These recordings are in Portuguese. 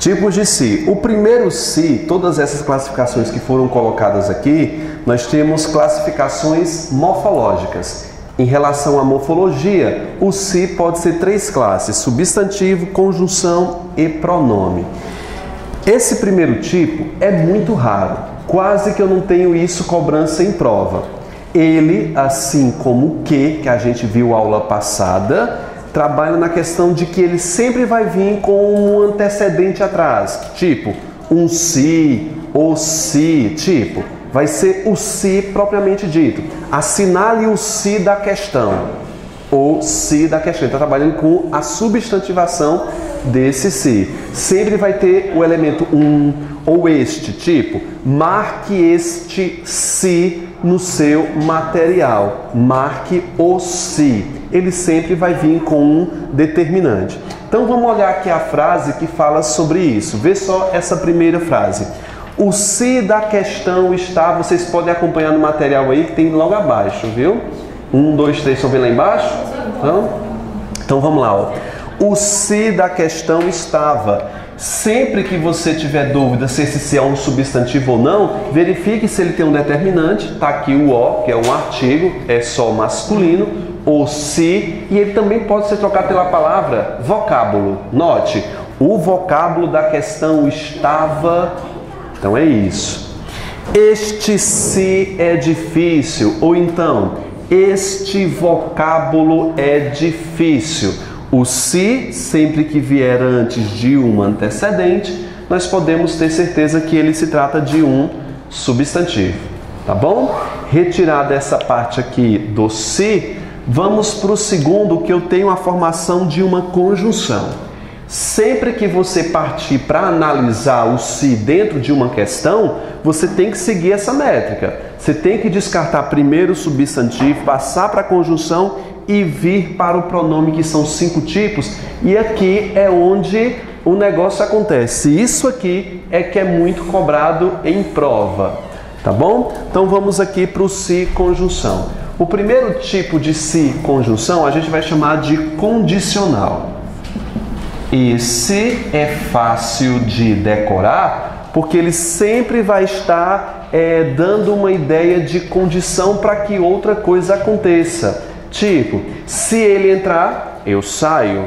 Tipos de se. O primeiro se, todas essas classificações que foram colocadas aqui, nós temos classificações morfológicas. Em relação à morfologia, o se pode ser 3 classes: substantivo, conjunção e pronome. Esse primeiro tipo é muito raro, quase que eu não tenho isso cobrança em prova. Ele, assim como o que a gente viu aula passada, trabalha na questão de que ele sempre vai vir com um antecedente atrás, tipo um se, ou se, tipo, vai ser o se propriamente dito. Assinale o se da questão, ou se da questão. Está trabalhando com a substantivação desse se. Sempre vai ter o elemento um ou este, tipo, marque este se no seu material, marque o se. Ele sempre vai vir com um determinante. Então vamos olhar aqui a frase que fala sobre isso. Vê só essa primeira frase. O se da questão está, vocês podem acompanhar no material aí que tem logo abaixo, viu? 1, 2, 3, estão vendo lá embaixo? Então vamos lá, ó. O se da questão estava. Sempre que você tiver dúvida se esse se é um substantivo ou não, verifique se ele tem um determinante. Está aqui o o, que é um artigo, é só masculino. O se, e ele também pode ser trocado pela palavra vocábulo. Note, o vocábulo da questão estava. Então é isso. Este se é difícil, ou então, este vocábulo é difícil. O se, sempre que vier antes de um antecedente, nós podemos ter certeza que ele se trata de um substantivo. Tá bom? Retirada essa parte aqui do se, vamos para o segundo, que eu tenho a formação de uma conjunção. Sempre que você partir para analisar o se dentro de uma questão, você tem que seguir essa métrica. Você tem que descartar primeiro o substantivo, passar para a conjunção e vir para o pronome, que são 5 tipos. E aqui é onde o negócio acontece. Isso aqui é que é muito cobrado em prova. Tá bom? Então vamos aqui para o se conjunção. O primeiro tipo de se conjunção a gente vai chamar de condicional. Esse é fácil de decorar porque ele sempre vai estar dando uma ideia de condição para que outra coisa aconteça. Tipo, se ele entrar, eu saio.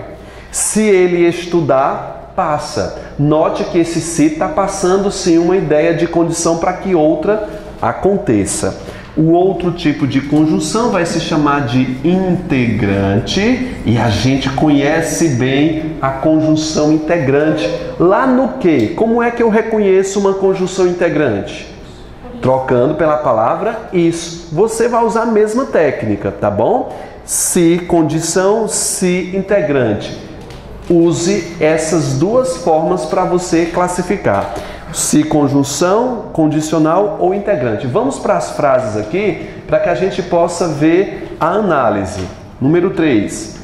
Se ele estudar, passa. Note que esse se está passando sim uma ideia de condição para que outra aconteça. O outro tipo de conjunção vai se chamar de integrante, e a gente conhece bem a conjunção integrante. Lá no que? Como é que eu reconheço uma conjunção integrante? Trocando pela palavra isso. Você vai usar a mesma técnica, tá bom? Se condição, se integrante. Use essas duas formas para você classificar. Se conjunção, condicional ou integrante. Vamos para as frases aqui para que a gente possa ver a análise. Número 3.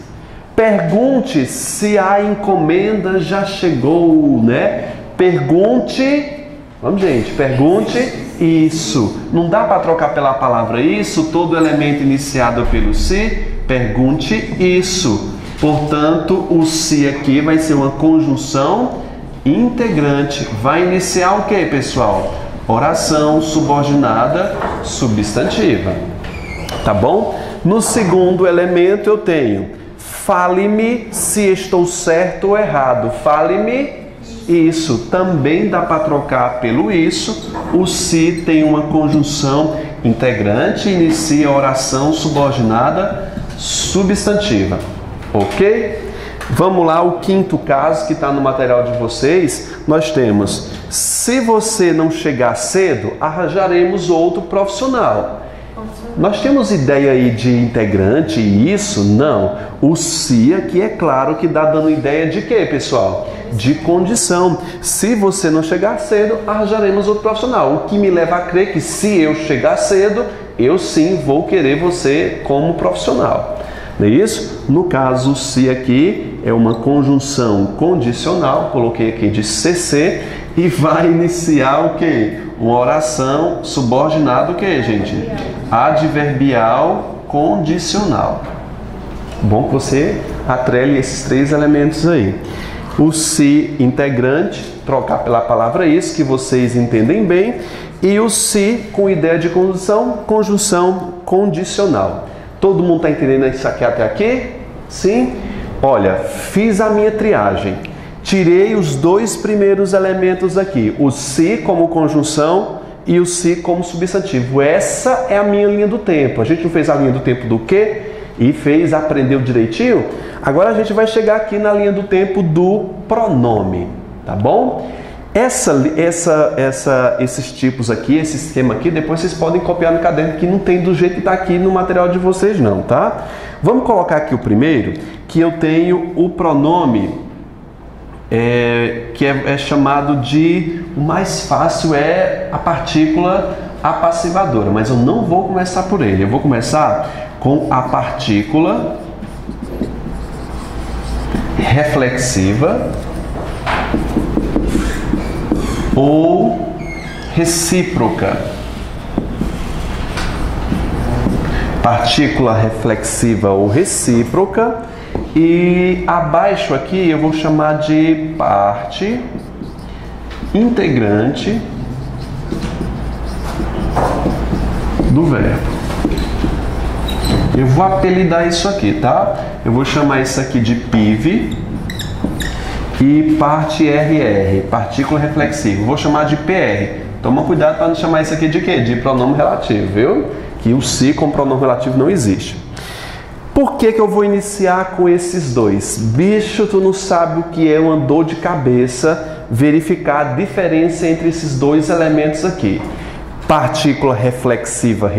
Pergunte se a encomenda já chegou, né? Pergunte, vamos gente, pergunte isso. Não dá para trocar pela palavra isso, todo elemento iniciado pelo se, pergunte isso. Portanto, o se aqui vai ser uma conjunção integrante. Vai iniciar o que, pessoal? Oração subordinada substantiva. Tá bom? No segundo elemento eu tenho fale-me se estou certo ou errado. Fale-me isso. Também dá para trocar pelo isso. O se tem uma conjunção integrante, inicia a oração subordinada substantiva. Ok? Vamos lá, o quinto caso que está no material de vocês, nós temos: se você não chegar cedo, arranjaremos outro profissional. Nós temos ideia aí de integrante e isso? Não. O se aqui é claro que dá dando ideia de quê, pessoal? De condição. Se você não chegar cedo, arranjaremos outro profissional. O que me leva a crer que se eu chegar cedo, eu sim vou querer você como profissional. Não é isso? No caso, se aqui é uma conjunção condicional, coloquei aqui de CC, e vai iniciar o quê? Uma oração subordinada o quê, gente? Adverbial condicional. Bom que você atrele esses 3 elementos aí. O se integrante, trocar pela palavra isso, que vocês entendem bem. E o se com ideia de conjunção condicional. Todo mundo está entendendo isso aqui até aqui? Sim? Olha, fiz a minha triagem. Tirei os dois primeiros elementos aqui. O se como conjunção e o se como substantivo. Essa é a minha linha do tempo. A gente não fez a linha do tempo do quê? E aprendeu direitinho? Agora a gente vai chegar aqui na linha do tempo do pronome, tá bom? Esses tipos aqui, esse esquema aqui, depois vocês podem copiar no caderno, que não tem do jeito que está aqui no material de vocês não, tá? Vamos colocar aqui o primeiro, que eu tenho o pronome, que é chamado de... O mais fácil é a partícula apassivadora, mas eu não vou começar por ele. Eu vou começar com a partícula reflexiva ou recíproca. Partícula reflexiva ou recíproca. E abaixo aqui eu vou chamar de parte integrante do verbo. Eu vou apelidar isso aqui, tá? Eu vou chamar isso aqui de PIV e parte RR, partícula reflexiva. Vou chamar de PR. Toma cuidado para não chamar isso aqui de quê? De pronome relativo, viu? Que o se com pronome relativo não existe. Por que eu vou iniciar com esses dois? Bicho, tu não sabe o que é uma dor de cabeça verificar a diferença entre esses dois elementos aqui. Partícula reflexiva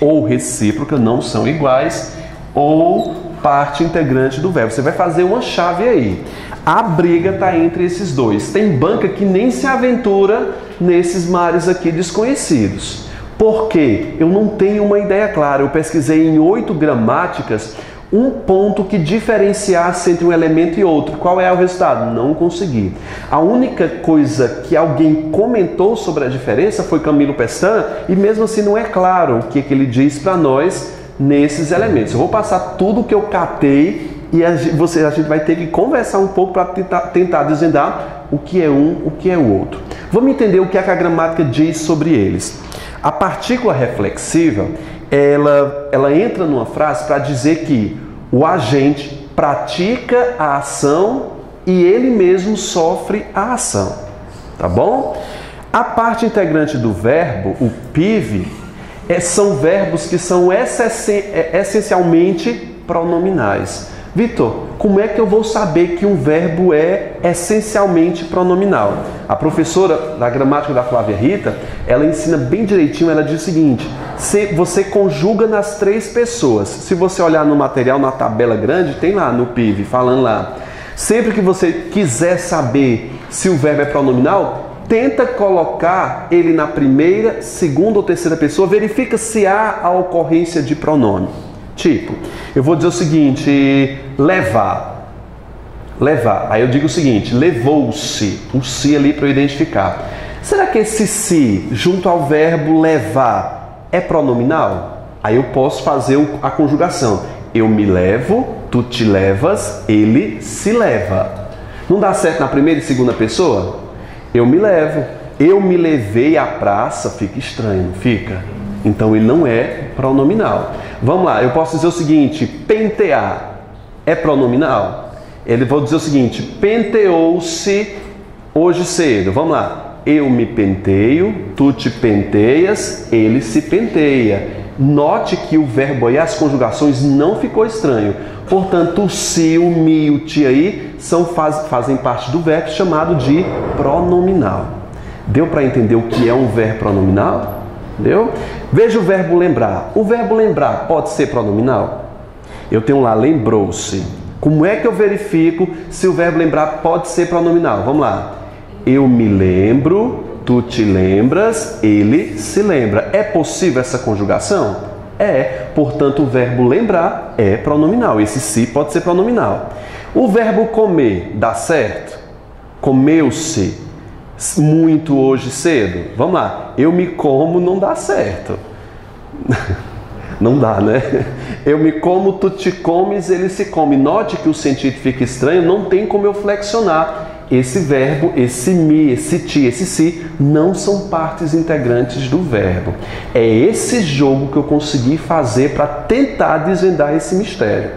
ou recíproca não são iguais, ou parte integrante do verbo. Você vai fazer uma chave aí. A briga está entre esses dois. Tem banca que nem se aventura nesses mares aqui desconhecidos. Por quê? Eu não tenho uma ideia clara. Eu pesquisei em 8 gramáticas um ponto que diferenciasse entre um elemento e outro. Qual é o resultado? Não consegui. A única coisa que alguém comentou sobre a diferença foi Camilo Pessan, e mesmo assim não é claro o que ele diz para nós nesses elementos. Eu vou passar tudo o que eu catei e a gente vai ter que conversar um pouco para tentar desvendar o que é um, o que é o outro. Vamos entender o que é que a gramática diz sobre eles. A partícula reflexiva, ela entra numa frase para dizer que o agente pratica a ação e ele mesmo sofre a ação, tá bom? A parte integrante do verbo, o PIV, são verbos que são essencialmente pronominais. Vitor, como é que eu vou saber que um verbo é essencialmente pronominal? A professora da gramática da Flávia Rita, ela ensina bem direitinho, ela diz o seguinte: você conjuga nas 3 pessoas. Se você olhar no material, na tabela grande, tem lá no PIV, falando lá. Sempre que você quiser saber se o verbo é pronominal, tenta colocar ele na primeira, segunda ou terceira pessoa, verifica se há a ocorrência de pronome. Tipo, eu vou dizer o seguinte: levar. Levar. Aí eu digo o seguinte: levou-se. O se ali para eu identificar. Será que esse se, junto ao verbo levar, é pronominal? Aí eu posso fazer a conjugação. Eu me levo, tu te levas, ele se leva. Não dá certo na primeira e segunda pessoa? Eu me levo. Eu me levei à praça, fica estranho, não fica? Então ele não é pronominal. Vamos lá, eu posso dizer o seguinte: pentear é pronominal? Ele vai dizer o seguinte: penteou-se hoje cedo. Vamos lá. Eu me penteio, tu te penteias, ele se penteia. Note que o verbo aí, as conjugações não ficou estranho. Portanto, o se, o mi, o ti aí fazem parte do verbo chamado de pronominal. Deu para entender o que é um verbo pronominal? Deu? Veja o verbo lembrar. O verbo lembrar pode ser pronominal? Eu tenho lá, lembrou-se. Como é que eu verifico se o verbo lembrar pode ser pronominal? Vamos lá. Eu me lembro, tu te lembras, ele se lembra. É possível essa conjugação? É. Portanto, o verbo lembrar é pronominal. Esse se pode ser pronominal. O verbo comer dá certo? Comeu-se muito hoje cedo? Vamos lá. Eu me como não dá certo. Não dá, né? Eu me como, tu te comes, ele se come. Note que o sentido fica estranho, não tem como eu flexionar. Esse verbo, esse me, esse ti, esse si, não são partes integrantes do verbo. É esse jogo que eu consegui fazer para tentar desvendar esse mistério.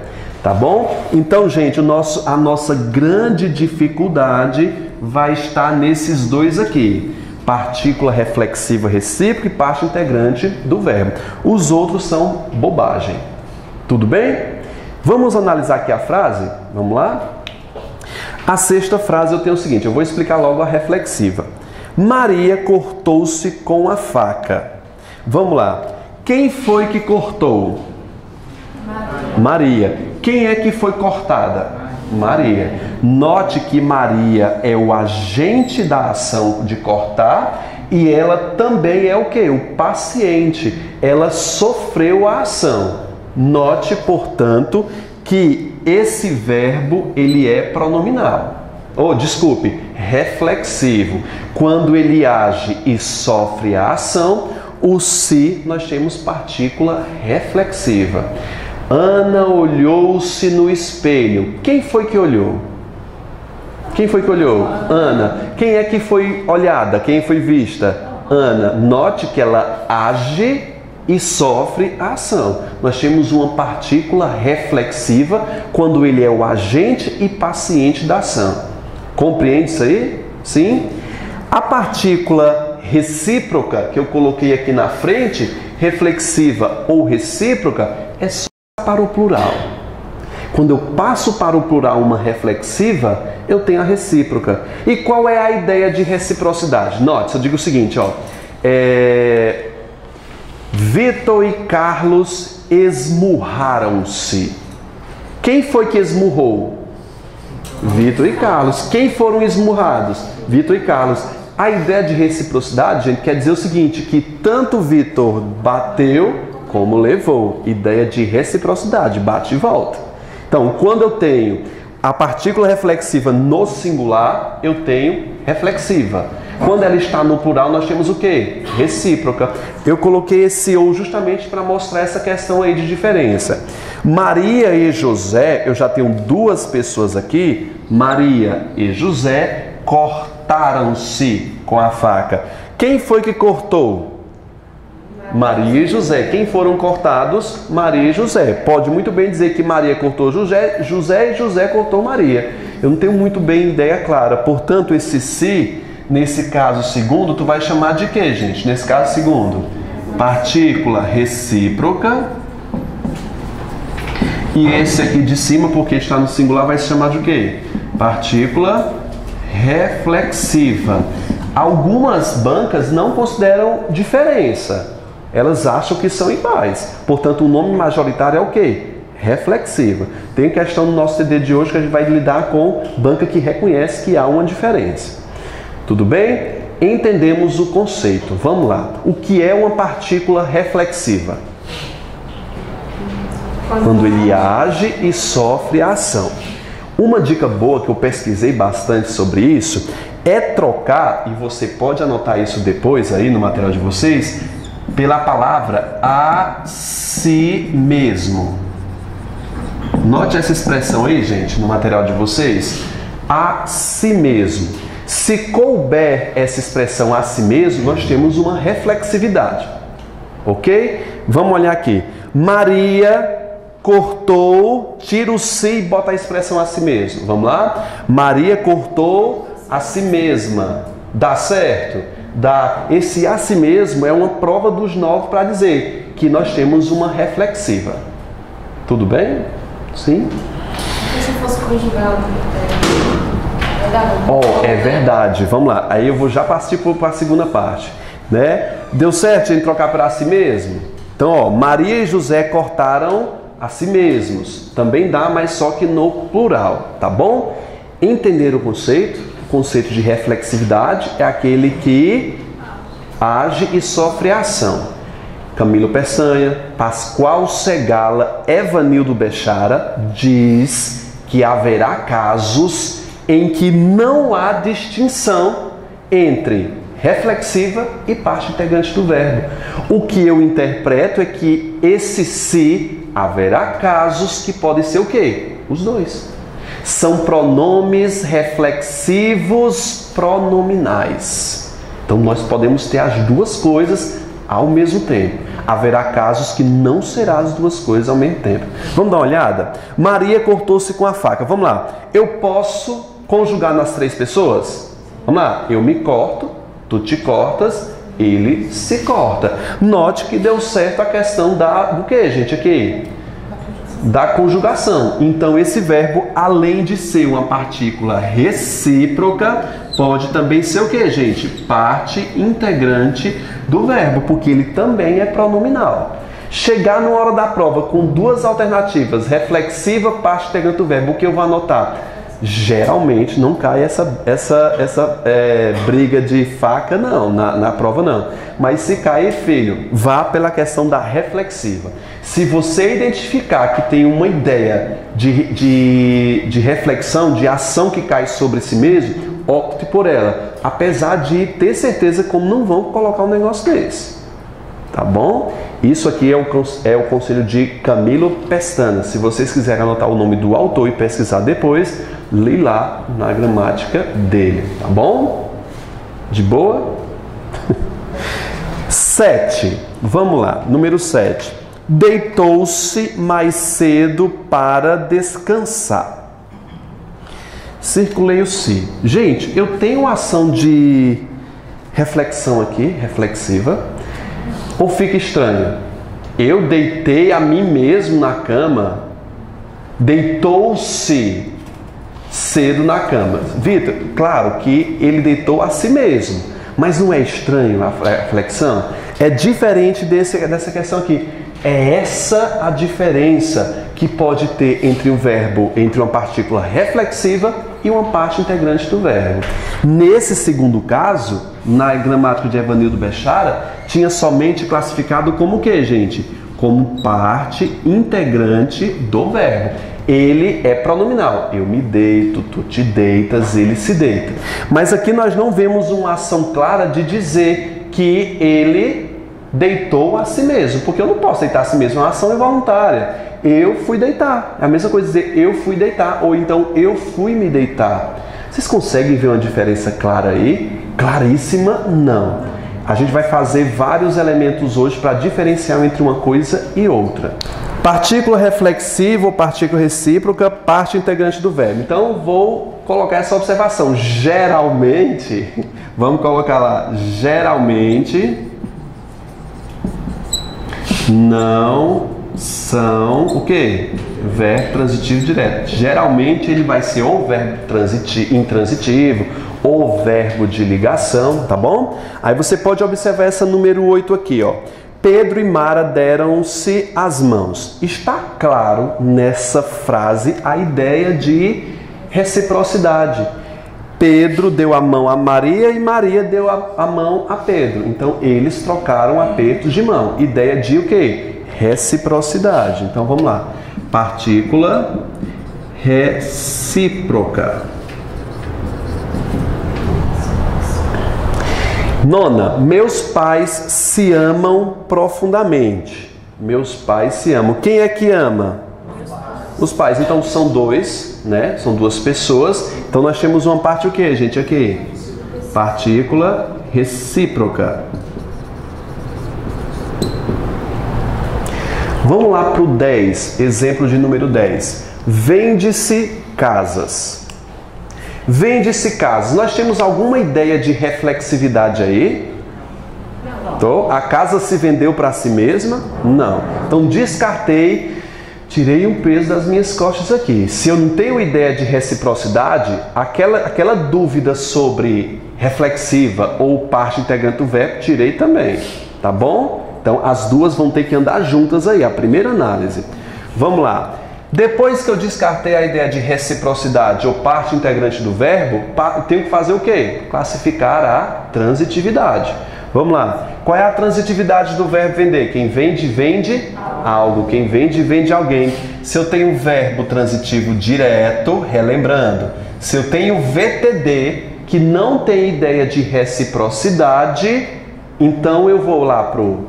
Tá bom? Então, gente, a nossa grande dificuldade vai estar nesses dois aqui. Partícula reflexiva recíproca e parte integrante do verbo. Os outros são bobagem. Tudo bem? Vamos analisar aqui a frase? Vamos lá? A sexta frase eu tenho o seguinte, eu vou explicar logo a reflexiva. Maria cortou-se com a faca. Vamos lá. Quem foi que cortou? Maria. Quem é que foi cortada? Maria. Note que Maria é o agente da ação de cortar e ela também é o quê? O paciente. Ela sofreu a ação. Note, portanto, que esse verbo ele é pronominal. Desculpe, reflexivo. Quando ele age e sofre a ação, o se nós temos partícula reflexiva. Ana olhou-se no espelho. Quem foi que olhou? Quem foi que olhou? Ana. Quem é que foi olhada? Quem foi vista? Ana. Note que ela age e sofre a ação. Nós temos uma partícula reflexiva quando ele é o agente e paciente da ação. Compreende isso aí? Sim? A partícula recíproca que eu coloquei aqui na frente, reflexiva ou recíproca, é só para o plural. Quando eu passo para o plural uma reflexiva, eu tenho a recíproca. E qual é a ideia de reciprocidade? Note, eu digo o seguinte, Vitor e Carlos esmurraram-se. Quem foi que esmurrou? Vitor e Carlos. Quem foram esmurrados? Vitor e Carlos. A ideia de reciprocidade, gente, quer dizer o seguinte, que tanto Vitor bateu como levou. Ideia de reciprocidade, bate e volta. Então, quando eu tenho a partícula reflexiva no singular, eu tenho reflexiva. Quando ela está no plural, nós temos o quê? Recíproca. Eu coloquei esse ou justamente para mostrar essa questão aí de diferença. Maria e José, eu já tenho duas pessoas aqui. Maria e José cortaram-se com a faca. Quem foi que cortou? Maria e José. Quem foram cortados? Maria e José. Pode muito bem dizer que Maria cortou José e José cortou Maria. Eu não tenho muito bem ideia clara. Portanto, esse se, nesse caso segundo, tu vai chamar de quê, gente? Nesse caso segundo, partícula recíproca. E esse aqui de cima, porque está no singular, vai se chamar de quê? Partícula reflexiva. Algumas bancas não consideram diferença. Elas acham que são iguais. Portanto, o nome majoritário é o quê? Reflexiva. Tem questão no nosso CD de hoje que a gente vai lidar com banca que reconhece que há uma diferença. Tudo bem? Entendemos o conceito. Vamos lá. O que é uma partícula reflexiva? Quando ele age e sofre a ação. Uma dica boa que eu pesquisei bastante sobre isso é trocar, e você pode anotar isso depois aí no material de vocês, pela palavra a si mesmo. Note essa expressão aí, gente, no material de vocês. A si mesmo. Se couber essa expressão a si mesmo, nós temos uma reflexividade. Ok? Vamos olhar aqui. Maria cortou, tira o si e bota a expressão a si mesmo. Vamos lá? Maria cortou a si mesma. Dá certo? Dá. Esse a si mesmo é uma prova dos 9 para dizer que nós temos uma reflexiva. Tudo bem? Sim? E se fosse conjugal? É verdade. Vamos lá. Aí eu vou já partir para a segunda parte. Né? Deu certo em trocar para si mesmo? Então, Maria e José cortaram a si mesmos. Também dá, mas só que no plural. Tá bom? Entender o conceito? O conceito de reflexividade é aquele que age e sofre a ação. Camilo Peçanha, Pascoal Segala, Evanildo Bechara diz que haverá casos em que não há distinção entre reflexiva e parte integrante do verbo. O que eu interpreto é que esse se haverá casos que podem ser o quê? Os dois. São pronomes reflexivos pronominais. Então nós podemos ter as duas coisas ao mesmo tempo. Haverá casos que não será as duas coisas ao mesmo tempo. Vamos dar uma olhada? Maria cortou-se com a faca. Vamos lá. Eu posso conjugar nas três pessoas? Vamos lá. Eu me corto, tu te cortas, ele se corta. Note que deu certo a questão do que, gente, aqui? Da conjugação. Então esse verbo, além de ser uma partícula recíproca, pode também ser o que, gente? Parte integrante do verbo, porque ele também é pronominal. Chegar na hora da prova com duas alternativas, reflexiva, parte integrante do verbo, o que eu vou anotar? Geralmente não cai essa briga de faca, não, na prova não. Mas se cai, filho, vá pela questão da reflexiva. Se você identificar que tem uma ideia de reflexão, de ação que cai sobre si mesmo, opte por ela. Apesar de ter certeza como não vão colocar um negócio desse. Tá bom? Isso aqui é o conselho de Camilo Pestana. Se vocês quiserem anotar o nome do autor e pesquisar depois, lê lá na gramática dele. Tá bom? De boa? 7. Vamos lá. Número 7. Deitou-se mais cedo para descansar. Circulei o se. Gente, eu tenho uma ação de reflexão aqui, reflexiva. Ou fica estranho? Eu deitei a mim mesmo na cama. Deitou-se cedo na cama. Vitor, claro que ele deitou a si mesmo. Mas não é estranho a reflexão? É diferente dessa questão aqui. É essa a diferença que pode ter entre um verbo, entre uma partícula reflexiva e uma parte integrante do verbo. Nesse segundo caso, na gramática de Evanildo Bechara, tinha somente classificado como o que, gente? Como parte integrante do verbo. Ele é pronominal. Eu me deito, tu te deitas, ele se deita. Mas aqui nós não vemos uma ação clara de dizer que ele deitou a si mesmo, porque eu não posso deitar a si mesmo, é uma ação involuntária. Eu fui deitar. É a mesma coisa dizer eu fui deitar, ou então eu fui me deitar. Vocês conseguem ver uma diferença clara aí? Claríssima? Não. A gente vai fazer vários elementos hoje para diferenciar entre uma coisa e outra. Partícula reflexiva ou partícula recíproca, parte integrante do verbo. Então, vou colocar essa observação. Geralmente, vamos colocar lá, geralmente não são o quê? Verbo transitivo direto. Geralmente ele vai ser ou verbo intransitivo ou verbo de ligação, tá bom? Aí você pode observar essa número 8 aqui, ó. Pedro e Mara deram-se as mãos. Está claro nessa frase a ideia de reciprocidade. Pedro deu a mão a Maria e Maria deu a mão a Pedro. Então, eles trocaram apertos de mão. Ideia de o quê? Reciprocidade. Então, vamos lá. Partícula recíproca. 9. Meus pais se amam profundamente. Meus pais se amam. Quem é que ama? Os pais. Então são dois, né? São duas pessoas. Então nós temos uma parte o que, gente? Aqui. Partícula recíproca. Vamos lá para o 10. Exemplo de número 10. Vende-se casas. Vende-se casas. Nós temos alguma ideia de reflexividade aí? Então, a casa se vendeu para si mesma? Não. Então descartei, tirei um peso das minhas costas aqui. Se eu não tenho ideia de reciprocidade, aquela dúvida sobre reflexiva ou parte integrante do verbo, tirei também. Tá bom? Então as duas vão ter que andar juntas aí, a primeira análise. Vamos lá. Depois que eu descartei a ideia de reciprocidade ou parte integrante do verbo, tenho que fazer o quê? Classificar a transitividade. Vamos lá. Qual é a transitividade do verbo vender? Quem vende, vende algo. Quem vende, vende alguém. Se eu tenho verbo transitivo direto, relembrando. Se eu tenho VTD, que não tem ideia de reciprocidade, então eu vou lá para o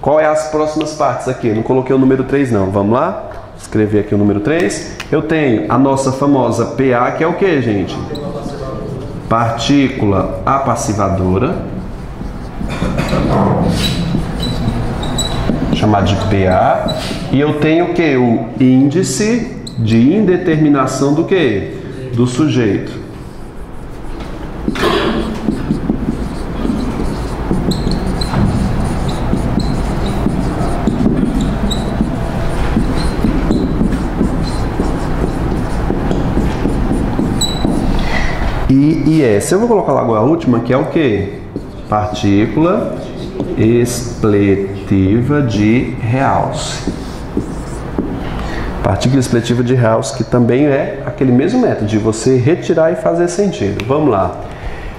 Qual é as próximas partes aqui? Eu não coloquei o número 3 não. Vamos lá? Escrever aqui o número 3. Eu tenho a nossa famosa PA, que é o que, gente? Partícula apassivadora. Chamar de PA. E eu tenho o que? O índice de indeterminação do que? Do sujeito. IS. Eu vou colocar logo a última, que é o que? Partícula expletiva de realce. Partícula expletiva de realce, que também é aquele mesmo método de você retirar e fazer sentido. Vamos lá.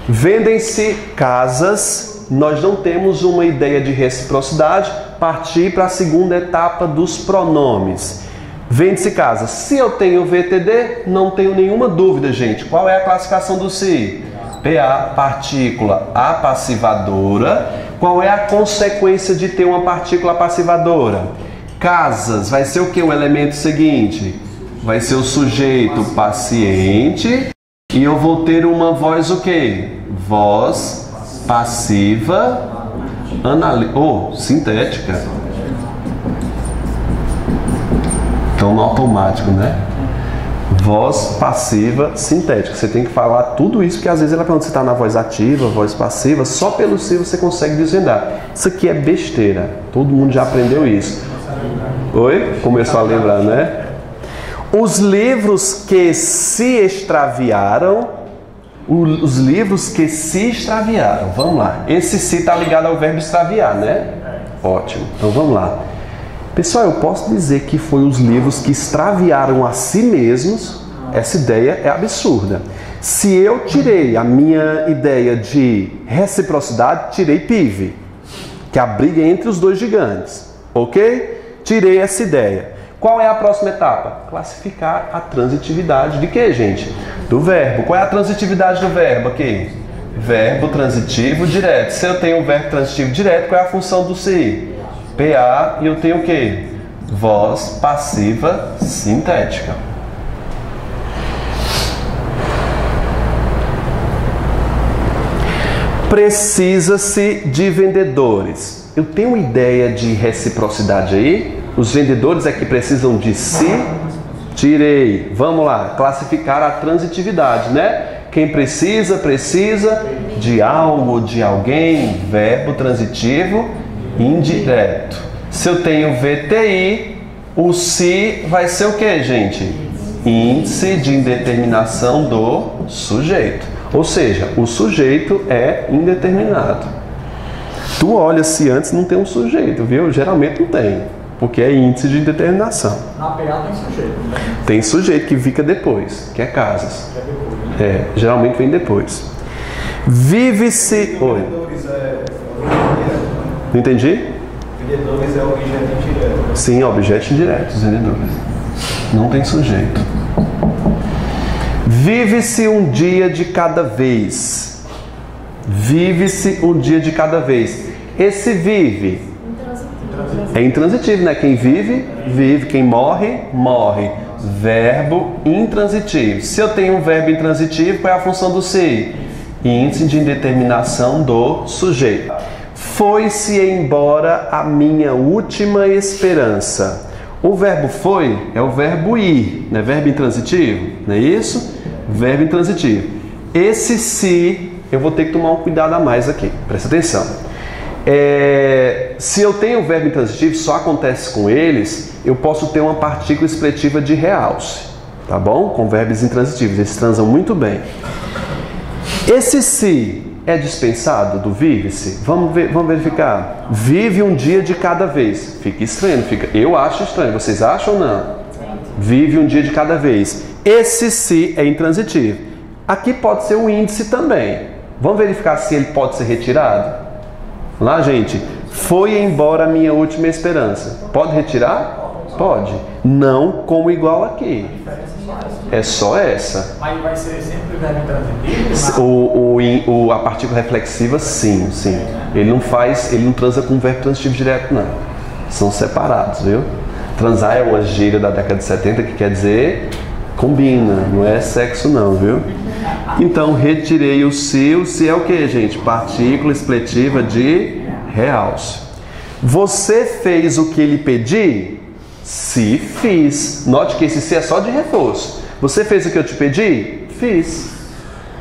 Vendem-se casas. Nós não temos uma ideia de reciprocidade. Partir para a segunda etapa dos pronomes. Vende-se casa. Se eu tenho VTD, não tenho nenhuma dúvida, gente. Qual é a classificação do se? PA, partícula apassivadora. Qual é a consequência de ter uma partícula apassivadora? Casas, vai ser o que? O elemento seguinte? Vai ser o sujeito paciente. E eu vou ter uma voz o que? Voz passiva sintética. Então no automático, né? Voz passiva sintética. Você tem que falar tudo isso, porque às vezes ela pergunta se está na voz ativa, voz passiva. Só pelo se você consegue desvendar. Isso aqui é besteira. Todo mundo já aprendeu isso. Oi? Começou a lembrar, né? Os livros que se extraviaram. Os livros que se extraviaram. Vamos lá. Esse se está ligado ao verbo extraviar, né? Ótimo. Então vamos lá. Pessoal, eu posso dizer que foi os livros que extraviaram a si mesmos. Essa ideia é absurda. Se eu tirei a minha ideia de reciprocidade, tirei PIV, que é a briga entre os dois gigantes. Ok? Tirei essa ideia. Qual é a próxima etapa? Classificar a transitividade de quê, gente? Do verbo. Qual é a transitividade do verbo aqui? Verbo transitivo direto. Se eu tenho o verbo transitivo direto, qual é a função do se? PA, e eu tenho o que? Voz passiva sintética. Precisa-se de vendedores. Eu tenho uma ideia de reciprocidade aí? Os vendedores é que precisam de si? Tirei. Vamos lá, classificar a transitividade, né? Quem precisa, precisa de algo, de alguém, verbo transitivo indireto. Se eu tenho VTI, o se vai ser o que, gente? Índice de indeterminação do sujeito. Ou seja, o sujeito é indeterminado. Tu olha se antes não tem um sujeito, viu? Geralmente não tem, porque é índice de indeterminação. Na PA tem sujeito, né? Tem sujeito que fica depois, que é casas. Geralmente vem depois. Vive-se... Oi. Não entendi? Vendedores é objeto indireto. Sim, objeto indireto, os vendedores. Não tem sujeito. Vive-se um dia de cada vez. Vive-se um dia de cada vez. Esse vive é intransitivo, né? Quem vive, vive. Quem morre, morre. Verbo intransitivo. Se eu tenho um verbo intransitivo, qual é a função do se? Índice de indeterminação do sujeito. Foi-se embora a minha última esperança. O verbo foi é o verbo ir, não é verbo intransitivo? Não é isso? Verbo intransitivo. Esse se, eu vou ter que tomar um cuidado a mais aqui. Presta atenção. Se eu tenho o verbo intransitivo, só acontece com eles, eu posso ter uma partícula expletiva de realce. Tá bom? Com verbos intransitivos. Eles transam muito bem. Esse se é dispensado do vive-se? Vamos verificar. Vive um dia de cada vez. Fica estranho, fica. Eu acho estranho. Vocês acham ou não? Vive um dia de cada vez. Esse se é intransitivo. Aqui pode ser o índice também. Vamos verificar se ele pode ser retirado? Lá, gente. Foi embora a minha última esperança. Pode retirar? Pode. Não como igual aqui. É só essa. Mas vai ser sempre o verbo intransitivo? A partícula reflexiva, sim. Ele não transa com o verbo transitivo direto, não. São separados, viu? Transar é uma gíria da década de 70 que quer dizer combina, não é sexo não, viu? Então, retirei o se. O se é o que, gente? Partícula expletiva de realce. Você fez o que lhe pedi? Se fiz. Note que esse se é só de reforço. Você fez o que eu te pedi? Fiz.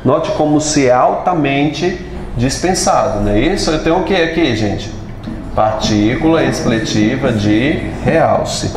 Note como se é altamente dispensado, não é isso? Eu tenho o que aqui, gente? Partícula expletiva de realce.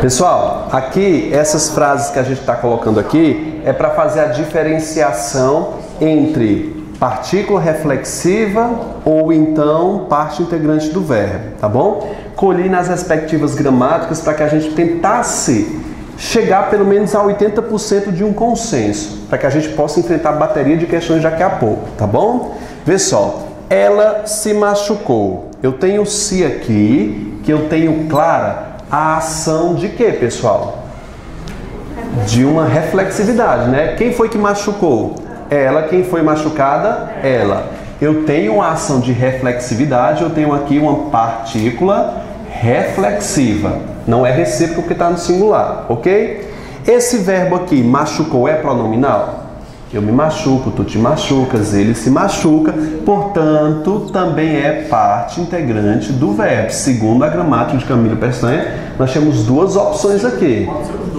Pessoal, aqui, essas frases que a gente está colocando aqui é para fazer a diferenciação entre partícula reflexiva ou então parte integrante do verbo, tá bom? Colhi nas respectivas gramáticas para que a gente tentasse chegar pelo menos a 80% de um consenso, para que a gente possa enfrentar a bateria de questões daqui a pouco, tá bom? Vê só, ela se machucou. Eu tenho se aqui, que eu tenho clara a ação de quê, pessoal? De uma reflexividade, né? Quem foi que machucou? Ela. Quem foi machucada? Ela. Eu tenho uma ação de reflexividade, eu tenho aqui uma partícula reflexiva. Não é recíproco porque está no singular, ok? Esse verbo aqui, machucou, é pronominal? Eu me machuco, tu te machucas, ele se machuca, portanto, também é parte integrante do verbo. Segundo a gramática de Camilo Pestanha, nós temos duas opções aqui.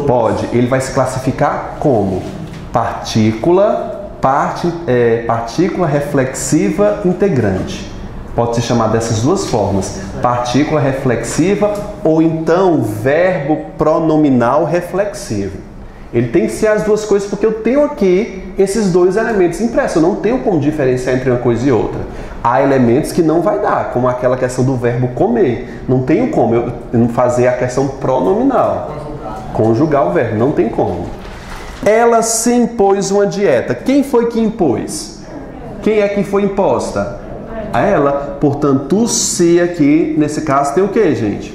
Pode, ele vai se classificar como partícula reflexiva integrante. Pode se chamar dessas duas formas, partícula reflexiva ou então verbo pronominal reflexivo. Ele tem que ser as duas coisas porque eu tenho aqui esses dois elementos impressos. Eu não tenho como diferenciar entre uma coisa e outra. Há elementos que não vai dar, como aquela questão do verbo comer. Não tenho como eu fazer a questão pronominal. Conjugar o verbo, não tem como. Ela se impôs uma dieta. Quem foi que impôs? Quem é que foi imposta? A ela. Portanto, o se aqui, nesse caso, tem o que, gente?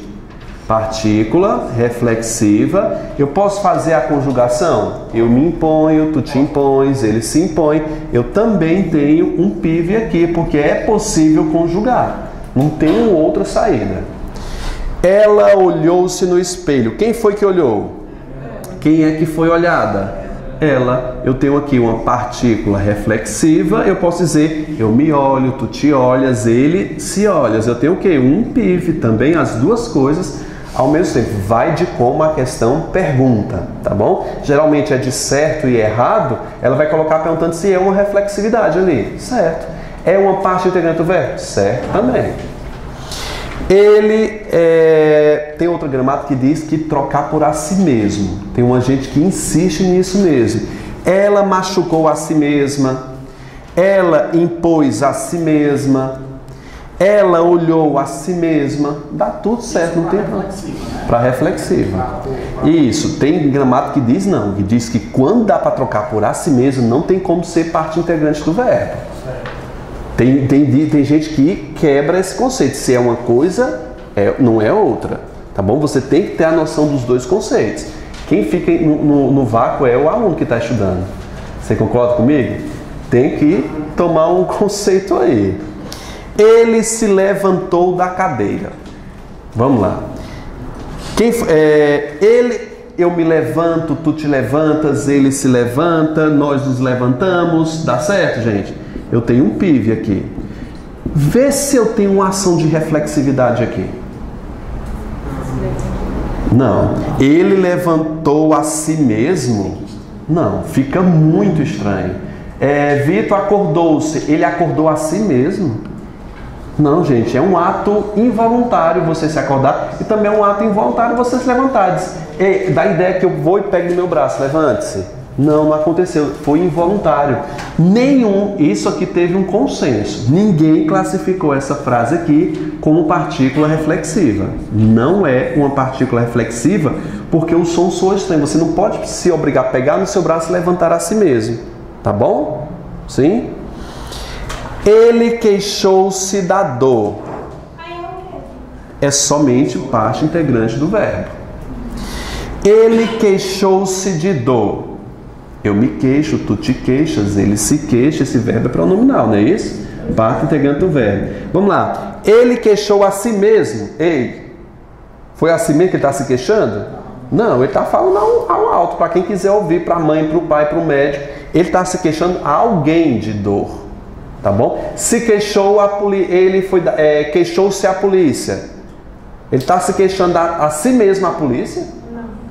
Partícula reflexiva. Eu posso fazer a conjugação? Eu me imponho, tu te impões, ele se impõe. Eu também tenho um PIV aqui, porque é possível conjugar. Não tem outra saída. Ela olhou-se no espelho. Quem foi que olhou? Quem é que foi olhada? Ela. Eu tenho aqui uma partícula reflexiva. Eu posso dizer, eu me olho, tu te olhas, ele se olhas. Eu tenho o quê? Um PIV também, as duas coisas ao mesmo tempo. Vai de como a questão pergunta, tá bom? Geralmente é de certo e errado, ela vai colocar perguntando se é uma reflexividade ali. Certo. É uma parte integrante do verbo? Certo também. Ele tem outra gramática que diz que trocar por a si mesmo. Tem uma gente que insiste nisso mesmo. Ela machucou a si mesma. Ela impôs a si mesma. Ela olhou a si mesma. Dá tudo certo, não tem problema. Para reflexiva. Isso, tem gramática que diz não. Que diz que quando dá para trocar por a si mesmo, não tem como ser parte integrante do verbo. Tem gente que quebra esse conceito. Se é uma coisa, não é outra. Tá bom? Você tem que ter a noção dos dois conceitos. Quem fica no vácuo é o aluno que está estudando. Você concorda comigo? Tem que tomar um conceito aí. Ele se levantou da cadeira. Vamos lá. Eu me levanto, tu te levantas, ele se levanta, nós nos levantamos. Dá certo, gente? Eu tenho um PIV aqui. Vê se eu tenho uma ação de reflexividade aqui. Não. Ele levantou a si mesmo? Não. Fica muito estranho. Vitor acordou-se. Ele acordou a si mesmo? Não, gente. É um ato involuntário você se acordar e também é um ato involuntário você se levantar. Dá a ideia que eu vou e pego no meu braço. Levante-se. Não aconteceu, foi involuntário. Isso aqui teve um consenso. Ninguém classificou essa frase aqui como partícula reflexiva. Não é uma partícula reflexiva porque o som soa estranho. Você não pode se obrigar a pegar no seu braço e levantar a si mesmo. Tá bom? Sim? Ele queixou-se da dor. É somente parte integrante do verbo. Ele queixou-se de dor. Eu me queixo, tu te queixas, ele se queixa, esse verbo é pronominal, não é isso? Parte integrante do verbo. Vamos lá. Ele queixou a si mesmo. Ei, foi a si mesmo que ele está se queixando? Não, ele está falando ao alto, para quem quiser ouvir, para a mãe, para o pai, para o médico. Ele está se queixando a alguém de dor. Tá bom? Se queixou queixou-se a polícia. Ele está se queixando a si mesmo a polícia?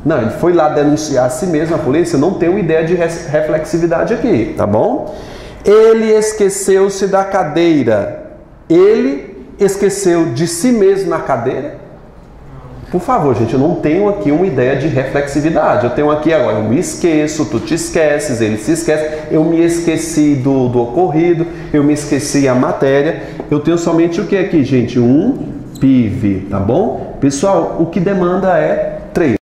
Não, ele foi lá denunciar a si mesmo a polícia. Não tem uma ideia de reflexividade aqui, tá bom? Ele esqueceu-se da cadeira. Ele esqueceu de si mesmo na cadeira? Por favor, gente, eu não tenho aqui uma ideia de reflexividade. Eu tenho aqui agora, eu me esqueço, tu te esqueces, ele se esquece. Eu me esqueci do ocorrido, eu me esqueci a matéria. Eu tenho somente o que aqui, gente? Um PIV, tá bom? Pessoal, o que demanda é treino.